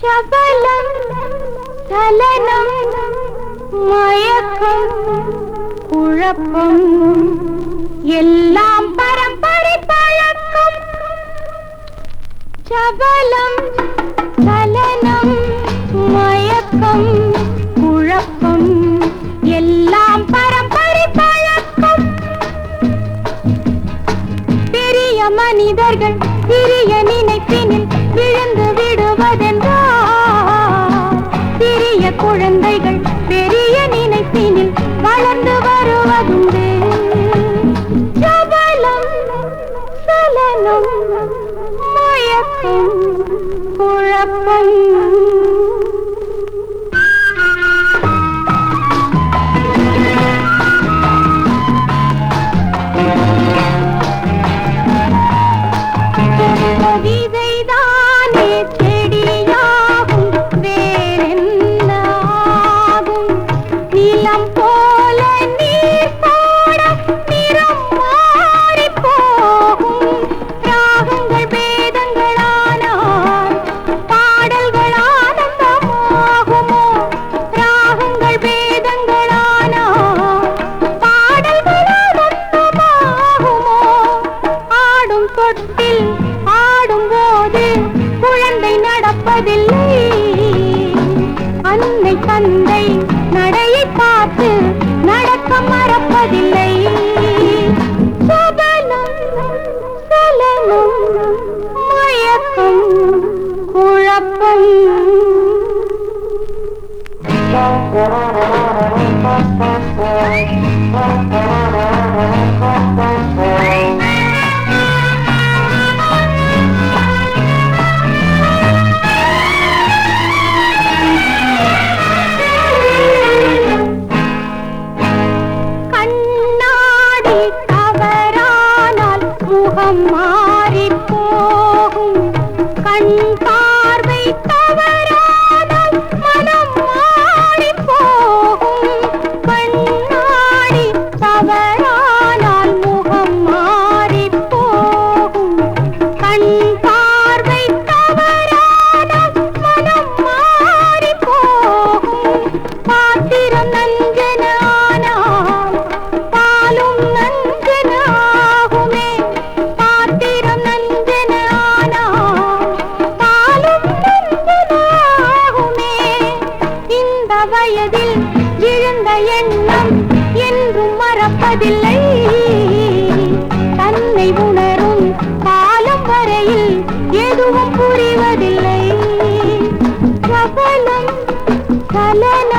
சபலம் சலனம் மயக்கம் குழப்பம் எல்லாம் பரம்பரை பழக்கம். சபலம் சலனம் மயக்கம் குழப்பம் எல்லாம் பரம்பரை பழக்கம். பெரிய மனிதர்கள் சிறிய நினைப்பினில் விழுந்து விடுவதென்றால், சிறிய குழந்தைகள் பெரிய நினைப்பினில் வளர்ந்து வருவதுண்டு. சபலம் சலனம் மயக்கம் குழப்பம். விதைதானே செடியாகும் வேறென்னாகும், நிலம் போல நீர் போட நிறம் மாறி போகும். ராகங்கள் பேதங்களானால் பாடல்கள் ஆனந்தமாகுமோ, ராகங்கள் பேதங்களானால் பாடல்கள் ஆனந்தமாகுமோ. ஆடும் தொட்டில் ஆடும்போது குழந்தை நடப்பதில்லை, அன்னை தந்தை நடையை பார்த்து நடக்க மறப்பதில்லை. சபலம் சலனம் மயக்கம் குழப்பம். கண்ணாடி தவறானால் முகம் மாறி போகும், கண் பார்வை தவறானால் மனம் மாறி போகும். கண்ணாடி தவறானால் முகம் மாறி போகும், கண் பார்வை தவறானால் மனம் மாறி போகும். பாத்திரம் நஞ்சன ஆனால் பாலும் நஞ்சன ஆகுமே, பாத்திரம் நஞ்சன ஆனால் பாலும் நஞ்சன ஆகுமே. இந்த வயதில் எழுந்த எண்ணம் என்றும் மறப்பதில்லை, தன்னை உணரும் காலம் வரையில் எதுவும் புரிவதில்லை. சபலம் சலனம்